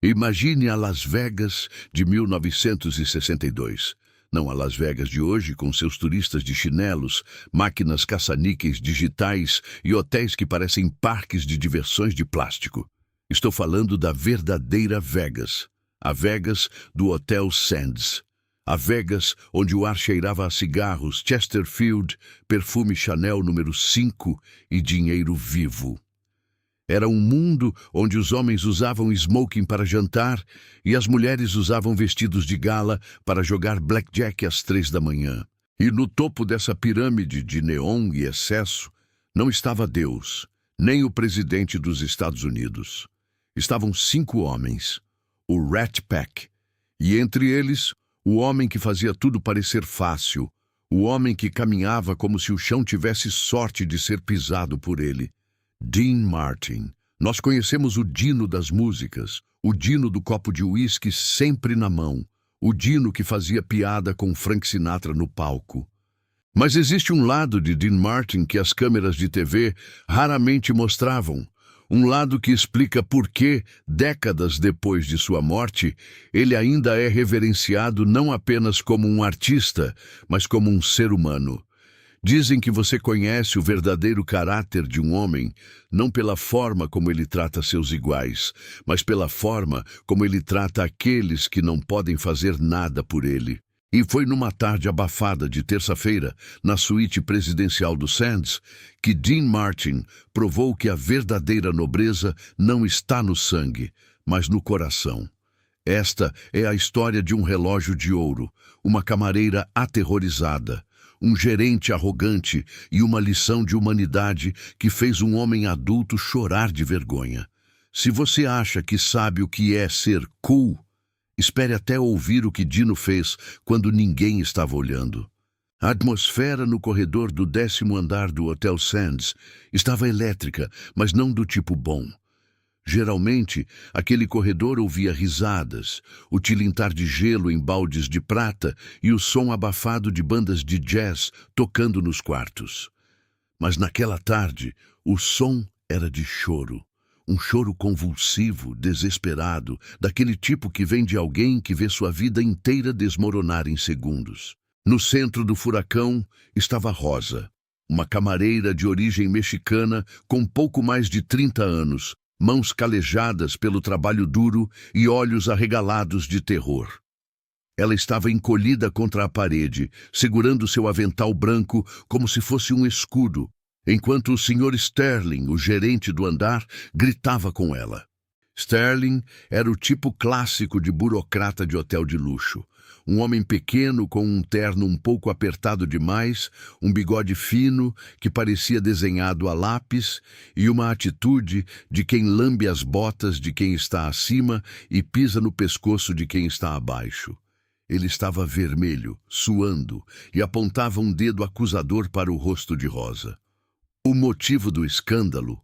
Imagine a Las Vegas de 1962. Não a Las Vegas de hoje, com seus turistas de chinelos, máquinas caça-níqueis digitais e hotéis que parecem parques de diversões de plástico. Estou falando da verdadeira Vegas. A Vegas do Hotel Sands. A Vegas onde o ar cheirava a cigarros, Chesterfield, perfume Chanel número 5 e dinheiro vivo. Era um mundo onde os homens usavam smoking para jantar e as mulheres usavam vestidos de gala para jogar blackjack às 3 da manhã. E no topo dessa pirâmide de neon e excesso não estava Deus, nem o presidente dos Estados Unidos. Estavam 5 homens, o Rat Pack, e entre eles, o homem que fazia tudo parecer fácil, o homem que caminhava como se o chão tivesse sorte de ser pisado por ele. Dean Martin. Nós conhecemos o Dino das músicas, o Dino do copo de uísque sempre na mão, o Dino que fazia piada com Frank Sinatra no palco. Mas existe um lado de Dean Martin que as câmeras de TV raramente mostravam, um lado que explica por que, décadas depois de sua morte, ele ainda é reverenciado não apenas como um artista, mas como um ser humano. Dizem que você conhece o verdadeiro caráter de um homem, não pela forma como ele trata seus iguais, mas pela forma como ele trata aqueles que não podem fazer nada por ele. E foi numa tarde abafada de terça-feira, na suíte presidencial do Sands, que Dean Martin provou que a verdadeira nobreza não está no sangue, mas no coração. Esta é a história de um relógio de ouro, uma camareira aterrorizada, um gerente arrogante e uma lição de humanidade que fez um homem adulto chorar de vergonha. Se você acha que sabe o que é ser cool, espere até ouvir o que Dino fez quando ninguém estava olhando. A atmosfera no corredor do 10º andar do Hotel Sands estava elétrica, mas não do tipo bom. Geralmente, aquele corredor ouvia risadas, o tilintar de gelo em baldes de prata e o som abafado de bandas de jazz tocando nos quartos. Mas naquela tarde, o som era de choro. Um choro convulsivo, desesperado, daquele tipo que vem de alguém que vê sua vida inteira desmoronar em segundos. No centro do furacão estava Rosa, uma camareira de origem mexicana com pouco mais de 30 anos, mãos calejadas pelo trabalho duro e olhos arregalados de terror. Ela estava encolhida contra a parede, segurando seu avental branco como se fosse um escudo, enquanto o Sr. Sterling, o gerente do andar, gritava com ela. Sterling era o tipo clássico de burocrata de hotel de luxo. Um homem pequeno com um terno um pouco apertado demais, um bigode fino que parecia desenhado a lápis e uma atitude de quem lambe as botas de quem está acima e pisa no pescoço de quem está abaixo. Ele estava vermelho, suando, e apontava um dedo acusador para o rosto de Rosa. O motivo do escândalo?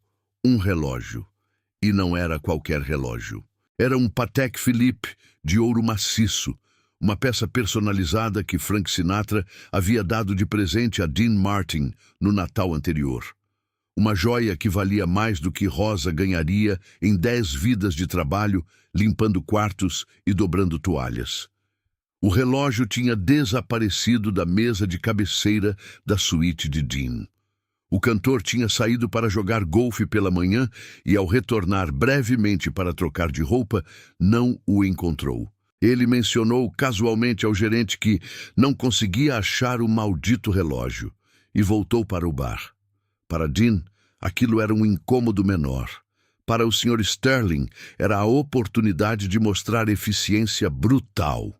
Um relógio. E não era qualquer relógio. Era um Patek Philippe de ouro maciço, uma peça personalizada que Frank Sinatra havia dado de presente a Dean Martin no Natal anterior. Uma joia que valia mais do que Rosa ganharia em 10 vidas de trabalho, limpando quartos e dobrando toalhas. O relógio tinha desaparecido da mesa de cabeceira da suíte de Dean. O cantor tinha saído para jogar golfe pela manhã e, ao retornar brevemente para trocar de roupa, não o encontrou. Ele mencionou casualmente ao gerente que não conseguia achar o maldito relógio e voltou para o bar. Para Dean, aquilo era um incômodo menor. Para o Sr. Sterling, era a oportunidade de mostrar eficiência brutal.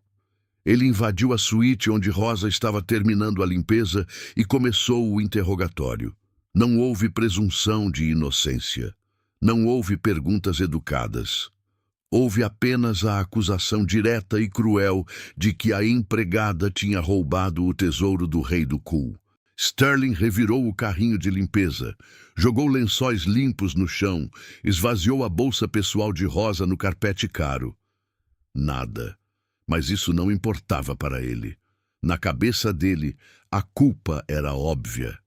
Ele invadiu a suíte onde Rosa estava terminando a limpeza e começou o interrogatório. Não houve presunção de inocência. Não houve perguntas educadas. Houve apenas a acusação direta e cruel de que a empregada tinha roubado o tesouro do rei do cool. Sterling revirou o carrinho de limpeza, jogou lençóis limpos no chão, esvaziou a bolsa pessoal de Rosa no carpete caro. Nada. Mas isso não importava para ele. Na cabeça dele, a culpa era óbvia.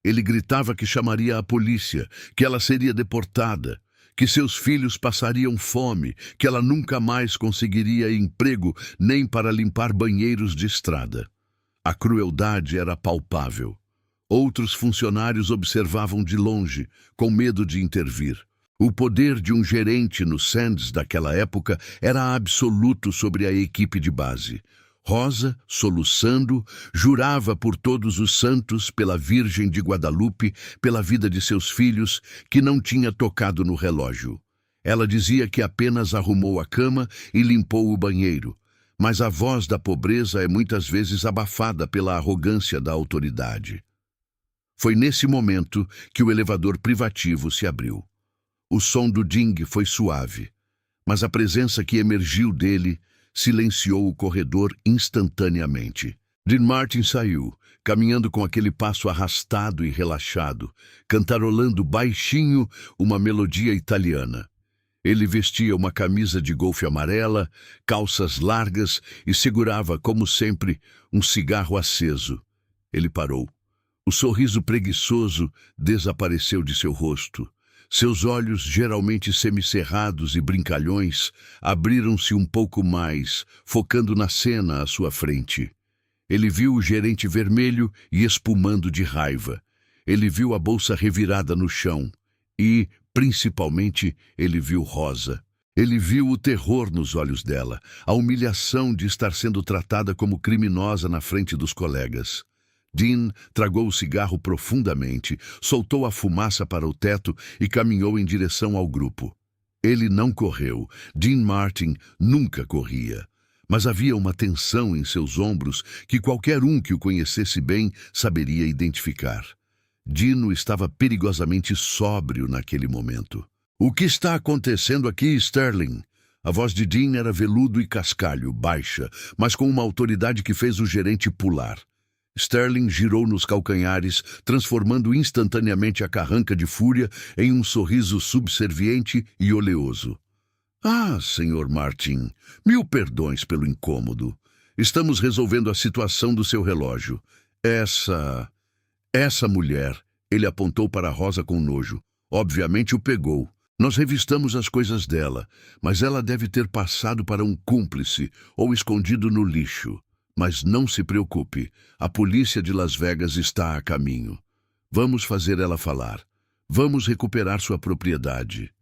Ele gritava que chamaria a polícia, que ela seria deportada, que seus filhos passariam fome, que ela nunca mais conseguiria emprego nem para limpar banheiros de estrada. A crueldade era palpável. Outros funcionários observavam de longe, com medo de intervir. O poder de um gerente no Sands daquela época era absoluto sobre a equipe de base. Rosa, soluçando, jurava por todos os santos, pela Virgem de Guadalupe, pela vida de seus filhos, que não tinha tocado no relógio. Ela dizia que apenas arrumou a cama e limpou o banheiro, mas a voz da pobreza é muitas vezes abafada pela arrogância da autoridade. Foi nesse momento que o elevador privativo se abriu. O som do ding foi suave, mas a presença que emergiu dele silenciou o corredor instantaneamente. Dean Martin saiu, caminhando com aquele passo arrastado e relaxado, cantarolando baixinho uma melodia italiana. Ele vestia uma camisa de golfe amarela, calças largas e segurava, como sempre, um cigarro aceso. Ele parou. O sorriso preguiçoso desapareceu de seu rosto. Seus olhos, geralmente semicerrados e brincalhões, abriram-se um pouco mais, focando na cena à sua frente. Ele viu o gerente vermelho e espumando de raiva. Ele viu a bolsa revirada no chão e, principalmente, ele viu Rosa. Ele viu o terror nos olhos dela, a humilhação de estar sendo tratada como criminosa na frente dos colegas. Dean tragou o cigarro profundamente, soltou a fumaça para o teto e caminhou em direção ao grupo. Ele não correu. Dean Martin nunca corria. Mas havia uma tensão em seus ombros que qualquer um que o conhecesse bem saberia identificar. Dino estava perigosamente sóbrio naquele momento. "O que está acontecendo aqui, Sterling?" A voz de Dean era veludo e cascalho, baixa, mas com uma autoridade que fez o gerente pular. Sterling girou nos calcanhares, transformando instantaneamente a carranca de fúria em um sorriso subserviente e oleoso. "Ah, Sr. Martin, mil perdões pelo incômodo. Estamos resolvendo a situação do seu relógio. Essa mulher", ele apontou para Rosa com nojo, "obviamente o pegou. Nós revistamos as coisas dela, mas ela deve ter passado para um cúmplice ou escondido no lixo. Mas não se preocupe, a polícia de Las Vegas está a caminho. Vamos fazer ela falar. Vamos recuperar sua propriedade."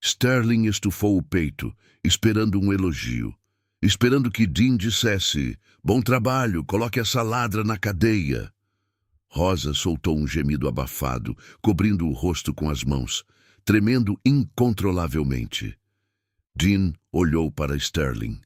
Sterling estufou o peito, esperando um elogio. Esperando que Dean dissesse: "Bom trabalho, coloque essa ladra na cadeia." Rosa soltou um gemido abafado, cobrindo o rosto com as mãos, tremendo incontrolavelmente. Dean olhou para Sterling.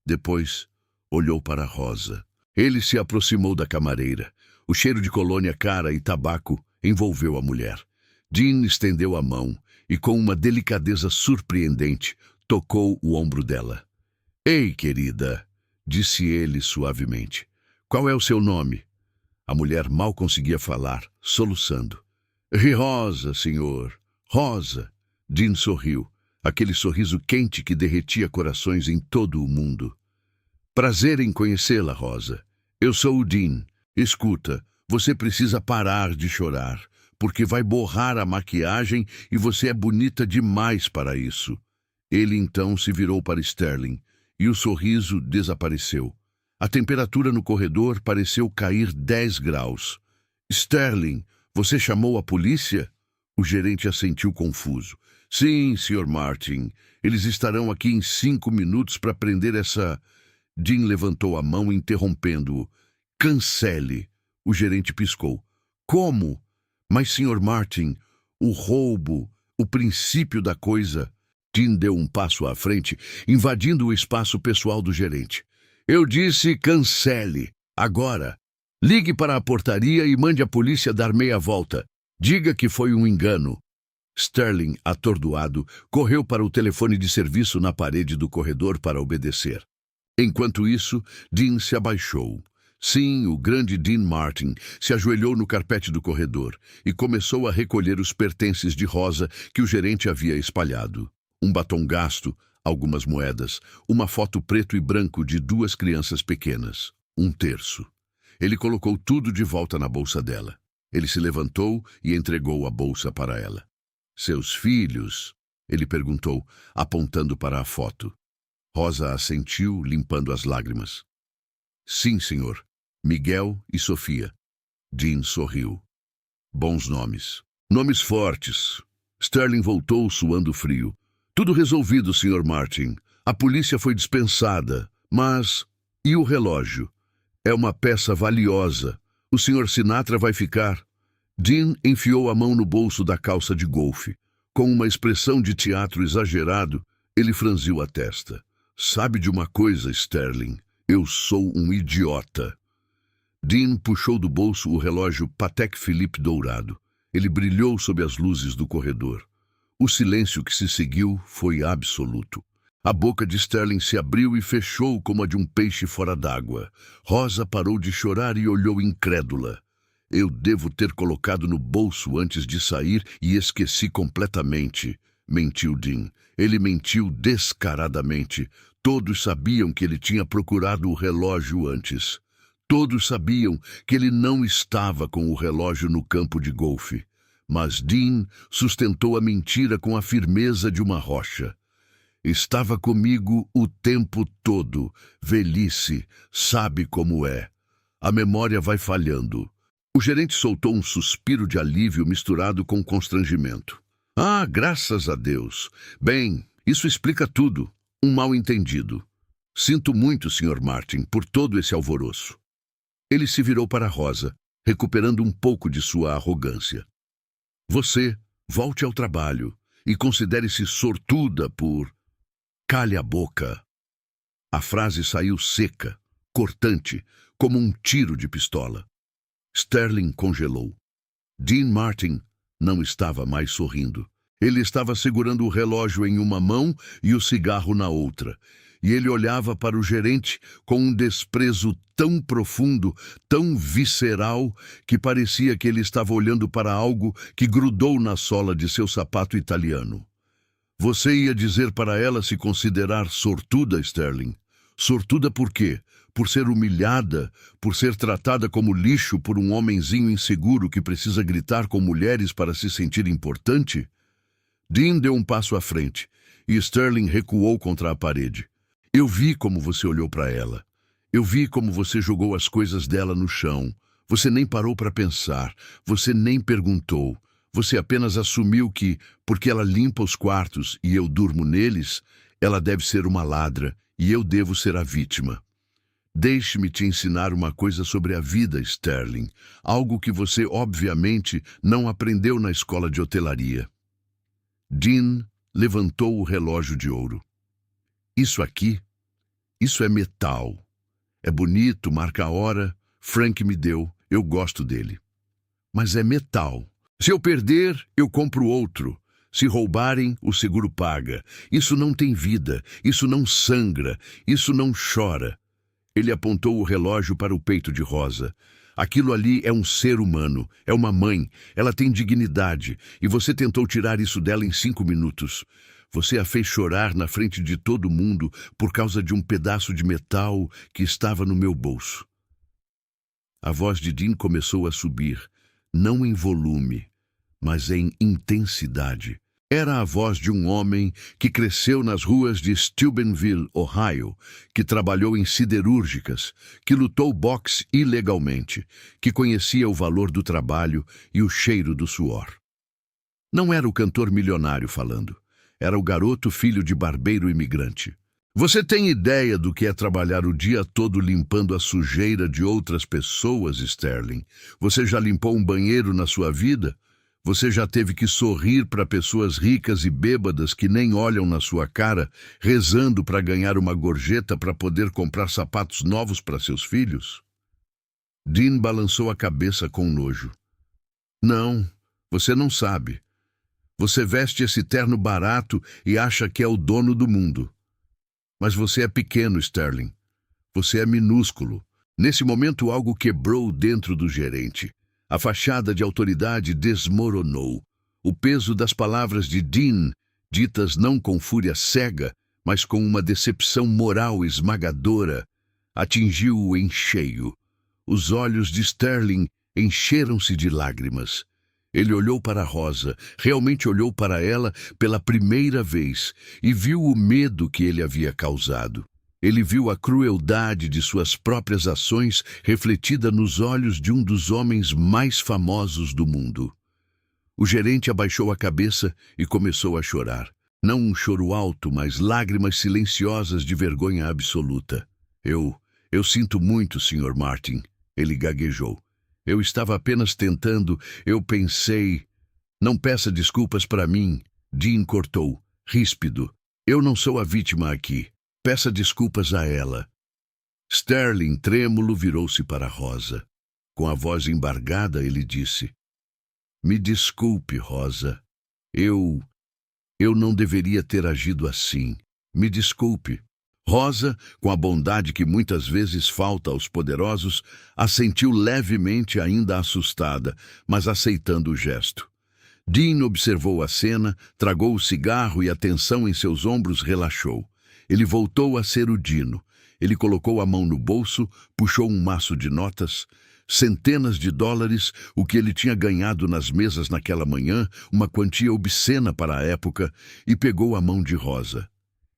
Depois, olhou para Rosa. Ele se aproximou da camareira. O cheiro de colônia cara e tabaco envolveu a mulher. Dean estendeu a mão e, com uma delicadeza surpreendente, tocou o ombro dela. "Ei, querida", disse ele suavemente. "Qual é o seu nome?" A mulher mal conseguia falar, soluçando. "Rosa, senhor. Rosa." Dean sorriu, aquele sorriso quente que derretia corações em todo o mundo. "Prazer em conhecê-la, Rosa. Eu sou o Dean. Escuta, você precisa parar de chorar, porque vai borrar a maquiagem e você é bonita demais para isso." Ele então se virou para Sterling, e o sorriso desapareceu. A temperatura no corredor pareceu cair 10 graus. "Sterling, você chamou a polícia?" O gerente assentiu confuso. "Sim, Sr. Martin. Eles estarão aqui em 5 minutos para prender essa..." Dean levantou a mão, interrompendo-o. "Cancele." O gerente piscou. "Como?" "Mas, Sr. Martin, o roubo, o princípio da coisa..." Dean deu um passo à frente, invadindo o espaço pessoal do gerente. "Eu disse cancele. Agora. Ligue para a portaria e mande a polícia dar meia volta. Diga que foi um engano." Sterling, atordoado, correu para o telefone de serviço na parede do corredor para obedecer. Enquanto isso, Dean se abaixou. Sim, o grande Dean Martin se ajoelhou no carpete do corredor e começou a recolher os pertences de Rosa que o gerente havia espalhado. Um batom gasto, algumas moedas, uma foto preto e branco de 2 crianças pequenas, um terço. Ele colocou tudo de volta na bolsa dela. Ele se levantou e entregou a bolsa para ela. "Seus filhos..." Ele perguntou, apontando para a foto. Rosa assentiu, limpando as lágrimas. Sim, senhor. Miguel e Sofia. Dean sorriu. Bons nomes. Nomes fortes. Sterling voltou suando frio. Tudo resolvido, Sr. Martin. A polícia foi dispensada. Mas... e o relógio? É uma peça valiosa. O Sr. Sinatra vai ficar... Dean enfiou a mão no bolso da calça de golfe. Com uma expressão de teatro exagerado, ele franziu a testa. Sabe de uma coisa, Sterling? Eu sou um idiota. Dean puxou do bolso o relógio Patek Philippe dourado. Ele brilhou sob as luzes do corredor. O silêncio que se seguiu foi absoluto. A boca de Sterling se abriu e fechou como a de um peixe fora d'água. Rosa parou de chorar e olhou incrédula. Eu devo ter colocado no bolso antes de sair e esqueci completamente, mentiu Dean. Ele mentiu descaradamente. Todos sabiam que ele tinha procurado o relógio antes. Todos sabiam que ele não estava com o relógio no campo de golfe. Mas Dean sustentou a mentira com a firmeza de uma rocha. Estava comigo o tempo todo. Velhice, sabe como é. A memória vai falhando. O gerente soltou um suspiro de alívio misturado com constrangimento. Ah, graças a Deus. Bem, isso explica tudo. Um mal-entendido. Sinto muito, Sr. Martin, por todo esse alvoroço. Ele se virou para Rosa, recuperando um pouco de sua arrogância. Você, volte ao trabalho e considere-se sortuda por... Calhe a boca. A frase saiu seca, cortante, como um tiro de pistola. Sterling congelou. Dean Martin não estava mais sorrindo. Ele estava segurando o relógio em uma mão e o cigarro na outra. E ele olhava para o gerente com um desprezo tão profundo, tão visceral, que parecia que ele estava olhando para algo que grudou na sola de seu sapato italiano. Você ia dizer para ela se considerar sortuda, Sterling? Sortuda por quê? Por ser humilhada, por ser tratada como lixo por um homenzinho inseguro que precisa gritar com mulheres para se sentir importante? Dean deu um passo à frente e Sterling recuou contra a parede. Eu vi como você olhou para ela. Eu vi como você jogou as coisas dela no chão. Você nem parou para pensar. Você nem perguntou. Você apenas assumiu que, porque ela limpa os quartos e eu durmo neles, ela deve ser uma ladra e eu devo ser a vítima. Deixe-me te ensinar uma coisa sobre a vida, Sterling. Algo que você, obviamente, não aprendeu na escola de hotelaria. Dean levantou o relógio de ouro. Isso aqui, isso é metal. É bonito, marca a hora. Frank me deu, eu gosto dele. Mas é metal. Se eu perder, eu compro outro. Se roubarem, o seguro paga. Isso não tem vida, isso não sangra, isso não chora. Ele apontou o relógio para o peito de Rosa. Aquilo ali é um ser humano, é uma mãe, ela tem dignidade, e você tentou tirar isso dela em 5 minutos. Você a fez chorar na frente de todo mundo por causa de um pedaço de metal que estava no meu bolso. A voz de Dean começou a subir, não em volume, mas em intensidade. Era a voz de um homem que cresceu nas ruas de Steubenville, Ohio, que trabalhou em siderúrgicas, que lutou boxe ilegalmente, que conhecia o valor do trabalho e o cheiro do suor. Não era o cantor milionário falando. Era o garoto filho de barbeiro imigrante. Você tem ideia do que é trabalhar o dia todo limpando a sujeira de outras pessoas, Sterling? Você já limpou um banheiro na sua vida? Você já teve que sorrir para pessoas ricas e bêbadas que nem olham na sua cara, rezando para ganhar uma gorjeta para poder comprar sapatos novos para seus filhos? Dean balançou a cabeça com nojo. Não, você não sabe. Você veste esse terno barato e acha que é o dono do mundo. Mas você é pequeno, Sterling. Você é minúsculo. Nesse momento algo quebrou dentro do gerente. A fachada de autoridade desmoronou. O peso das palavras de Dean, ditas não com fúria cega, mas com uma decepção moral esmagadora, atingiu-o em cheio. Os olhos de Sterling encheram-se de lágrimas. Ele olhou para Rosa, realmente olhou para ela pela primeira vez e viu o medo que ele havia causado. Ele viu a crueldade de suas próprias ações refletida nos olhos de um dos homens mais famosos do mundo. O gerente abaixou a cabeça e começou a chorar. Não um choro alto, mas lágrimas silenciosas de vergonha absoluta. Eu sinto muito, Sr. Martin, ele gaguejou. Eu estava apenas tentando, eu pensei... Não peça desculpas para mim, Dean cortou, ríspido. Eu não sou a vítima aqui. Peça desculpas a ela. Sterling, trêmulo, virou-se para Rosa. Com a voz embargada, ele disse: Me desculpe, Rosa. Eu não deveria ter agido assim. Me desculpe. Rosa, com a bondade que muitas vezes falta aos poderosos, assentiu levemente, ainda assustada, mas aceitando o gesto. Dean observou a cena, tragou o cigarro e a tensão em seus ombros relaxou. Ele voltou a ser o Dino. Ele colocou a mão no bolso, puxou um maço de notas, centenas de dólares, o que ele tinha ganhado nas mesas naquela manhã, uma quantia obscena para a época, e pegou a mão de Rosa.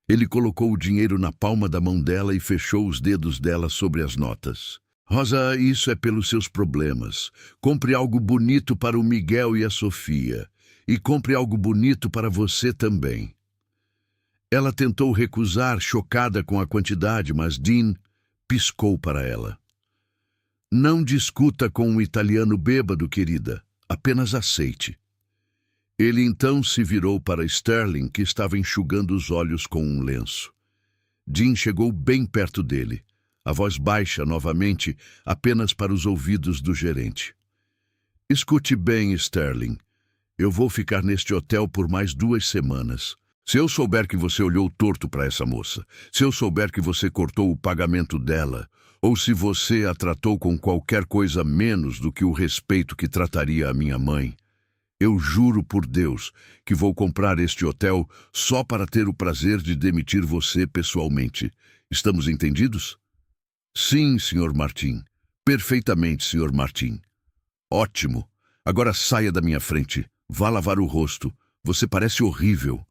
Ele colocou o dinheiro na palma da mão dela e fechou os dedos dela sobre as notas. Rosa, isso é pelos seus problemas. Compre algo bonito para o Miguel e a Sofia. E compre algo bonito para você também. Ela tentou recusar, chocada com a quantidade, mas Dean piscou para ela. Não discuta com um italiano bêbado, querida. Apenas aceite. Ele então se virou para Sterling, que estava enxugando os olhos com um lenço. Dean chegou bem perto dele, a voz baixa novamente, apenas para os ouvidos do gerente. Escute bem, Sterling. Eu vou ficar neste hotel por mais 2 semanas. Se eu souber que você olhou torto para essa moça, se eu souber que você cortou o pagamento dela, ou se você a tratou com qualquer coisa menos do que o respeito que trataria a minha mãe, eu juro por Deus que vou comprar este hotel só para ter o prazer de demitir você pessoalmente. Estamos entendidos? Sim, Sr. Martin. Perfeitamente, Sr. Martin. Ótimo. Agora saia da minha frente. Vá lavar o rosto. Você parece horrível.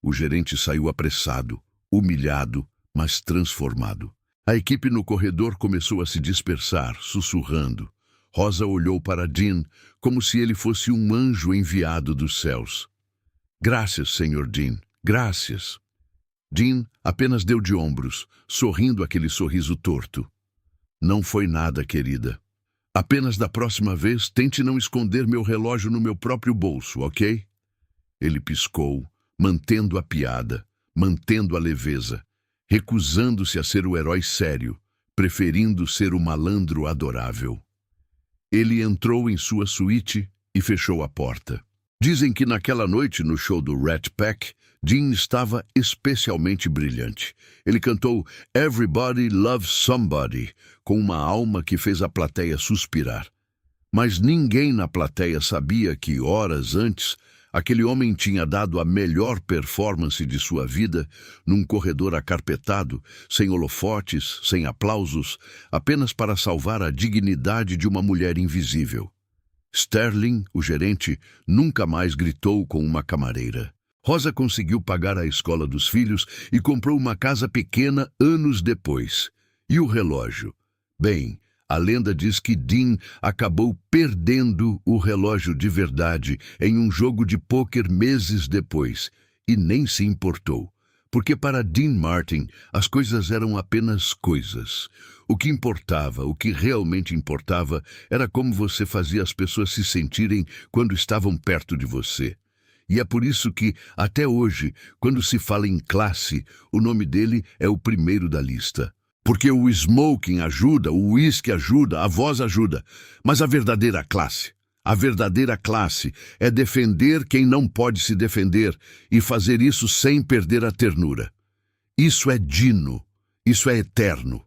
O gerente saiu apressado, humilhado, mas transformado. A equipe no corredor começou a se dispersar, sussurrando. Rosa olhou para Dean como se ele fosse um anjo enviado dos céus. Graças, Sr. Dean, graças. Dean apenas deu de ombros, sorrindo aquele sorriso torto. Não foi nada, querida. Apenas da próxima vez tente não esconder meu relógio no meu próprio bolso, ok? Ele piscou, mantendo a piada, mantendo a leveza, recusando-se a ser o herói sério, preferindo ser o malandro adorável. Ele entrou em sua suíte e fechou a porta. Dizem que naquela noite, no show do Rat Pack, Dean estava especialmente brilhante. Ele cantou Everybody Loves Somebody, com uma alma que fez a plateia suspirar. Mas ninguém na plateia sabia que, horas antes, aquele homem tinha dado a melhor performance de sua vida num corredor acarpetado, sem holofotes, sem aplausos, apenas para salvar a dignidade de uma mulher invisível. Sterling, o gerente, nunca mais gritou com uma camareira. Rosa conseguiu pagar a escola dos filhos e comprou uma casa pequena anos depois. E o relógio? Bem, a lenda diz que Dean acabou perdendo o relógio de verdade em um jogo de pôquer meses depois, e nem se importou, porque para Dean Martin as coisas eram apenas coisas. O que importava, o que realmente importava, era como você fazia as pessoas se sentirem quando estavam perto de você. E é por isso que, até hoje, quando se fala em classe, o nome dele é o primeiro da lista. Porque o smoking ajuda, o uísque ajuda, a voz ajuda. Mas a verdadeira classe é defender quem não pode se defender e fazer isso sem perder a ternura. Isso é Dino, isso é eterno.